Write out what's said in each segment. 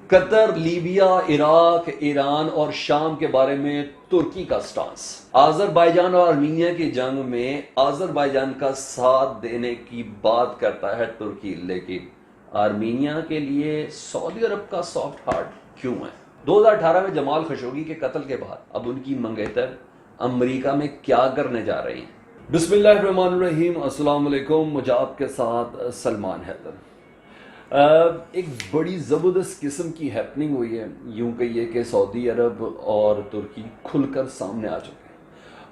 قطر، Libya, Iraq, Iran اور شام کے بارے میں ترکی کا سٹانس۔ آذربائیجان اور آرمینیا کی جنگ میں آذربائیجان کا ساتھ دینے کی بات کرتا ہے ترکی، لیکن آرمینیا کے لیے سعودی عرب کا سافٹ ہارٹ کیوں ہے؟ 2018 میں جمال خشوگی کے قتل کے بعد اب ان کی منگیتر امریکہ میں کیا کرنے جا رہی ہیں؟ بسم اللہ الرحمن الرحیم، السلام علیکم، مجھے آپ کے ساتھ سلمان حیدر۔ ایک بڑی زبردست قسم کی ہیپننگ ہوئی ہے، یوں کہیے کہ سعودی عرب اور ترکی کھل کر سامنے آ چکے ہیں،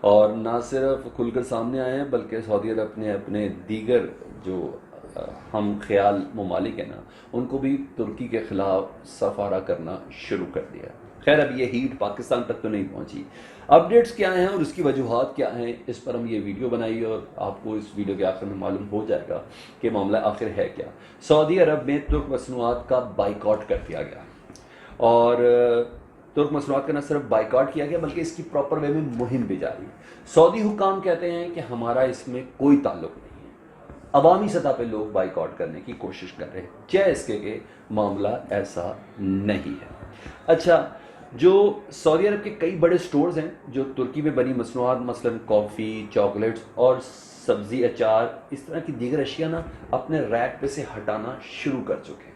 اور نہ صرف کھل کر سامنے آئے ہیں بلکہ سعودی عرب نے اپنے دیگر جو ہم خیال ممالک ہیں نا، ان کو بھی ترکی کے خلاف سفارہ کرنا شروع کر دیا۔ خیر اب یہ ہیٹ پاکستان تک تو نہیں پہنچی۔ اپڈیٹس کیا ہیں اور اس کی وجوہات کیا ہیں، اس پر ہم یہ ویڈیو بنائی اور آپ کو اس ویڈیو کے آخر میں معلوم ہو جائے گا کہ معاملہ آخر ہے کیا۔ سعودی عرب میں ترک مصنوعات کا بائیکاٹ کر دیا گیا، اور ترک مصنوعات کا نہ صرف بائیکاٹ کیا گیا بلکہ اس کی پراپر وے میں مہم بھی جاری ہے۔ سعودی حکام کہتے ہیں کہ ہمارا اس میں کوئی تعلق نہیں ہے، عوامی سطح پہ لوگ بائیکاٹ کرنے کی کوشش کر رہے ہیں، چاہے اس کے کہ معاملہ ایسا نہیں ہے۔ اچھا، جو سعودی عرب کے کئی بڑے سٹورز ہیں جو ترکی میں بنی مصنوعات مثلا کافی، چاکلیٹس اور سبزی، اچار، اس طرح کی دیگر اشیاء نا اپنے ریک پہ سے ہٹانا شروع کر چکے ہیں۔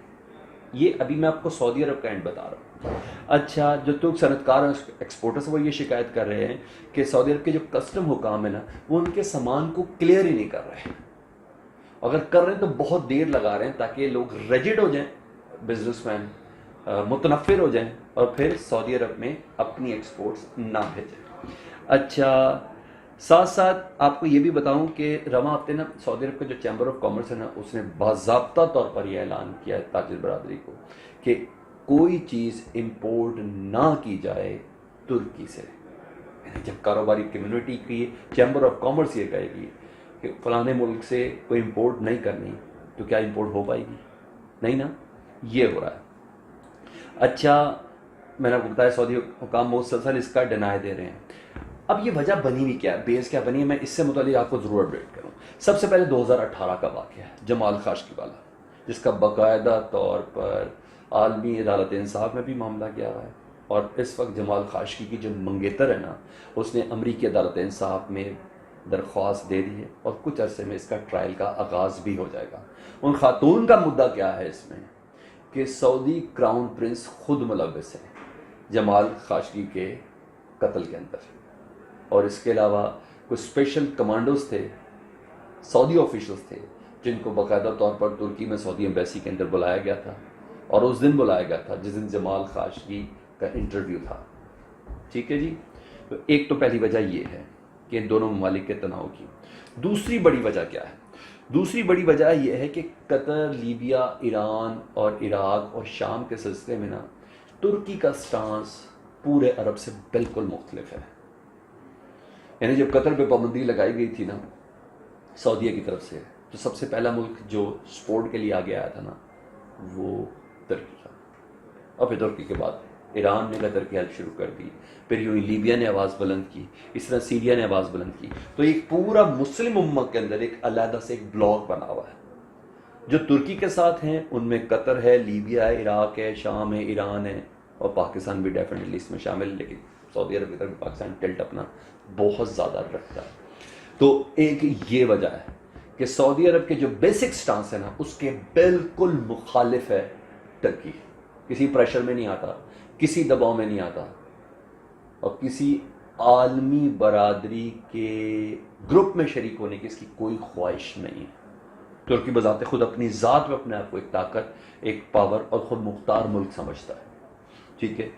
یہ ابھی میں آپ کو سعودی عرب کا اینڈ بتا رہا ہوں۔ اچھا، جو ترک صنعت کار ایکسپورٹرز وہ یہ شکایت کر رہے ہیں کہ سعودی عرب کے جو کسٹم حکام ہیں نا، وہ ان کے سامان کو کلیئر ہی نہیں کر رہے ہیں، اگر کر رہے ہیں تو بہت دیر لگا رہے ہیں تاکہ لوگ ریجڈ ہو جائیں، بزنس مین متنفر ہو جائیں اور پھر سعودی عرب میں اپنی ایکسپورٹس نہ بھیجیں۔ اچھا، ساتھ ساتھ آپ کو یہ بھی بتاؤں کہ رواں ہفتے نا سعودی عرب کا جو چیمبر آف کامرس ہے نا، اس نے باضابطہ طور پر یہ اعلان کیا ہے تاجر برادری کو کہ کوئی چیز امپورٹ نہ کی جائے ترکی سے۔ یعنی جب کاروباری کمیونٹی کی چیمبر آف کامرس یہ کہے گی کہ فلاں ملک سے کوئی امپورٹ نہیں کرنی، تو کیا امپورٹ ہو پائے گی؟ نہیں نا، یہ ہو رہا ہے۔ اچھا، میں نے آپ کو بتایا سعودی حکام مسلسل اس کا ڈینائی دے رہے ہیں۔ اب یہ وجہ بنی ہوئی کیا ہے، بیس کیا بنی ہے، میں اس سے متعلق آپ کو ضرور اپڈیٹ کروں۔ سب سے پہلے 2018 کا واقعہ ہے، جمال خاشقجی والا، جس کا باقاعدہ طور پر عالمی عدالت انصاف میں بھی معاملہ کیا ہوا ہے، اور اس وقت جمال خاشقجی کی جو منگیتر ہے نا، اس نے امریکی عدالت انصاف میں درخواست دے دی ہے، اور کچھ عرصے میں اس کا ٹرائل کا آغاز بھی ہو جائے گا۔ ان خاتون کا مدعا کیا ہے اس میں کہ سعودی کراؤن پرنس خود ملوث ہے جمال خاشقجی کے قتل کے اندر، اور اس کے علاوہ کچھ اسپیشل کمانڈوز تھے، سعودی آفیشلز تھے، جن کو باقاعدہ طور پر ترکی میں سعودی ایمبیسی کے اندر بلایا گیا تھا، اور اس دن بلایا گیا تھا جس دن جمال خاشقجی کا انٹرویو تھا۔ ٹھیک ہے جی، تو ایک تو پہلی وجہ یہ ہے کہ ان دونوں ممالک کے تناؤ کی۔ دوسری بڑی وجہ کیا ہے؟ دوسری بڑی وجہ یہ ہے کہ قطر، لیبیا، ایران اور عراق اور شام کے سلسلے میں نا ترکی کا سٹانس پورے عرب سے بالکل مختلف ہے۔ یعنی جب قطر پہ پابندی لگائی گئی تھی نا سعودیہ کی طرف سے، تو سب سے پہلا ملک جو سپورٹ کے لیے آگے آیا تھا نا وہ ترکی تھا، اور پھر ترکی کے بعد ایران نے قطر کی ہیلپ شروع کر دی، پھر یوں ہی لیبیا نے آواز بلند کی، اس طرح سیریا نے آواز بلند کی۔ تو ایک پورا مسلم امت کے اندر ایک علیحدہ سے ایک بلاک بنا ہوا ہے۔ جو ترکی کے ساتھ ہیں ان میں قطر ہے، لیبیا ہے، عراق ہے، شام ہے، ایران ہے، اور پاکستان بھی ڈیفینیٹلی اس میں شامل ہے، لیکن سعودی عرب کی طرف پاکستان ٹلٹ اپنا بہت زیادہ رکھتا ہے۔ تو ایک یہ وجہ ہے کہ سعودی عرب کے جو بیسک سٹانس ہے نا اس کے بالکل مخالف ہے ترکی، کسی پریشر میں نہیں آتا، کسی دباؤ میں نہیں آتا، اور کسی عالمی برادری کے گروپ میں شریک ہونے کی اس کی کوئی خواہش نہیں ہے۔ ترکی بذات خود اپنی ذات میں اپنے آپ کو ایک طاقت، ایک پاور اور خود مختار ملک سمجھتا ہے۔ ٹھیک ہے،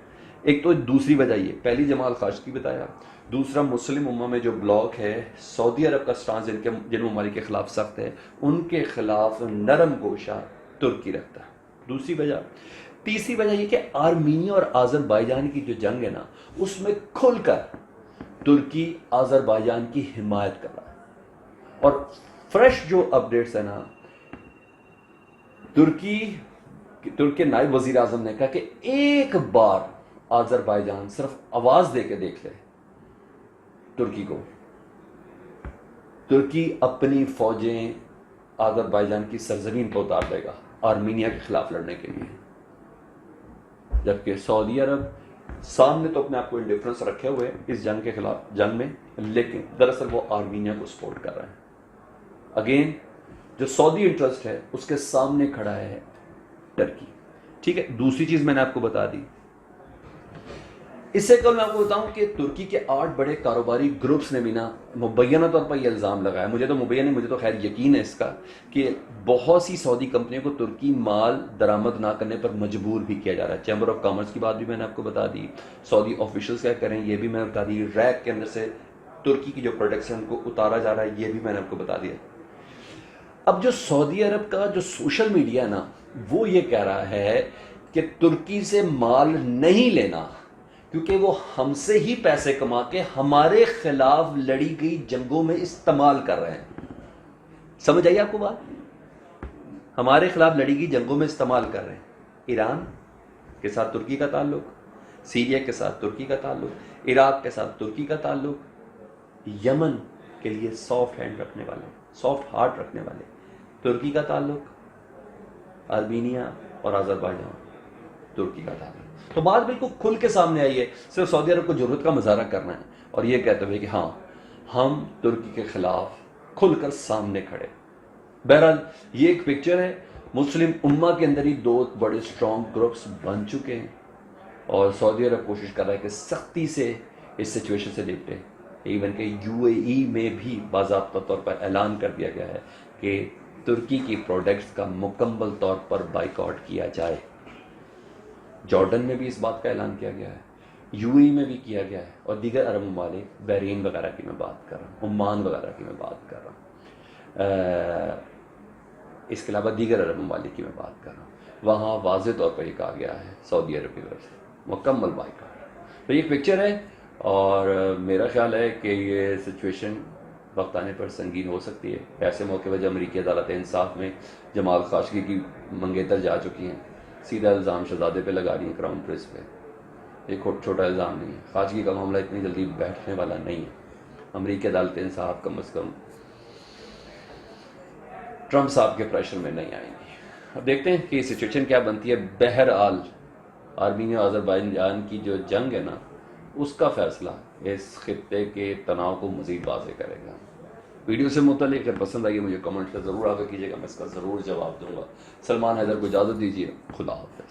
ایک تو دوسری وجہ یہ، پہلی جمال خاشقجی بتایا، دوسرا مسلم امہ میں جو بلاک ہے، سعودی عرب کا سٹانس جن ممالک کے خلاف سخت ہے، ان کے خلاف نرم گوشہ ترکی رکھتا ہے، دوسری وجہ۔ تیسری وجہ یہ کہ آرمینیا اور آذربائیجان کی جو جنگ ہے نا اس میں کھل کر ترکی آذربائیجان کی حمایت کر رہا ہے، اور فریش جو اپڈیٹس ہیں نا، ترک کے نائب وزیر اعظم نے کہا کہ ایک بار آذربائیجان صرف آواز دے کے دیکھ لے ترکی کو، ترکی اپنی فوجیں آذربائیجان کی سرزمین پر اتار دے گا آرمینیا کے خلاف لڑنے کے لیے۔ جبکہ سعودی عرب سامنے تو اپنے آپ کو انڈیفرنس رکھے ہوئے اس جنگ کے خلاف جنگ میں، لیکن دراصل وہ آرمینیا کو سپورٹ کر رہے ہیں. اگین جو سعودی انٹرسٹ ہے اس کے سامنے کھڑا ہے ٹرکی. ٹھیک ہے، دوسری چیز میں نے آپ کو بتا دی. اس سے قبل میں آپ کو بتاؤں کہ ترکی کے 8 بڑے کاروباری گروپس نے بھی نا مبینہ طور پر یہ الزام لگایا، مجھے تو مبینہ نہیں، مجھے تو خیر یقین ہے اس کا، کہ بہت سی سعودی کمپنیوں کو ترکی مال درآمد نہ کرنے پر مجبور بھی کیا جا رہا ہے. چیمبر آف کامرس کی بات بھی میں نے آپ کو بتا دی، سعودی آفیشلز کیا کریں یہ بھی میں نے بتا دی، ریک کے اندر سے ترکی کی جو پروڈکٹس ہیں ان کو اتارا جا رہا ہے یہ بھی میں نے آپ کو بتا دیا. اب جو سعودی عرب کا جو سوشل میڈیا ہے نا وہ یہ کہہ رہا ہے کہ ترکی سے مال نہیں لینا کیونکہ وہ ہم سے ہی پیسے کما کے ہمارے خلاف لڑی گئی جنگوں میں استعمال کر رہے ہیں. سمجھ آئیے آپ کو بات؟ ہمارے خلاف لڑی گئی جنگوں میں استعمال کر رہے ہیں. ایران کے ساتھ ترکی کا تعلق، سیریا کے ساتھ ترکی کا تعلق، عراق کے ساتھ ترکی کا تعلق، یمن کے لیے سافٹ ہینڈ رکھنے والے، سافٹ ہارٹ رکھنے والے ترکی کا تعلق، آرمینیا اور آذربائیجان ترکی کا تعلق. تو بات بالکل کھل کے سامنے آئی ہے، صرف سعودی عرب کو ضرورت کا مظاہرہ کرنا ہے اور یہ کہتے ہوئے کہ ہاں ہم ترکی کے خلاف کھل کر سامنے کھڑے. بہرحال یہ ایک پکچر ہے، مسلم امہ کے اندر ہی 2 بڑے اسٹرانگ گروپس بن چکے ہیں اور سعودی عرب کوشش کر رہا ہے کہ سختی سے اس سچویشن سے نپٹے. ایون کہ یو اے ای میں بھی باضابطہ طور پر اعلان کر دیا گیا ہے کہ ترکی کی پروڈکٹس کا مکمل طور پر بائیکاٹ کیا جائے. جارڈن میں بھی اس بات کا اعلان کیا گیا ہے، یو اے ای میں بھی کیا گیا ہے اور دیگر عرب ممالک، بحرین وغیرہ کی میں بات کر رہا ہوں، عمان وغیرہ کی میں بات کر رہا ہوں، اس کے علاوہ دیگر عرب ممالک کی میں بات کر رہا ہوں، وہاں واضح طور پر یہ کہا گیا ہے سعودی عرب کی طرف سے مکمل بائیکاٹ. تو یہ پکچر ہے اور میرا خیال ہے کہ یہ سچویشن وقت آنے پر سنگین ہو سکتی ہے. ایسے موقع پر جب امریکی عدالت انصاف میں جمال خاشقجی کی منگیتر جا چکی ہیں، سیدھا الزام شہزادے پہ لگا رہی ہیں، کراؤن پرنس پہ. یہ چھوٹا الزام نہیں ہے، خاشقجی کا معاملہ اتنی جلدی بیٹھنے والا نہیں ہے. امریکی عدالت انصاف کم از کم ٹرمپ صاحب کے پریشر میں نہیں آئیں گی. اب دیکھتے ہیں کہ سچویشن کیا بنتی ہے. بہرحال آرمینیا اور آذربائیجان کی جو جنگ ہے نا اس کا فیصلہ اس خطے کے تناؤ کو مزید واضح کرے گا. ویڈیو سے متعلق اگر پسند آئیے مجھے کمنٹ کا ضرور آگاہ کیجیے گا، میں اس کا ضرور جواب دوں گا. سلمان حیدر کو اجازت دیجیے، خدا حافظ.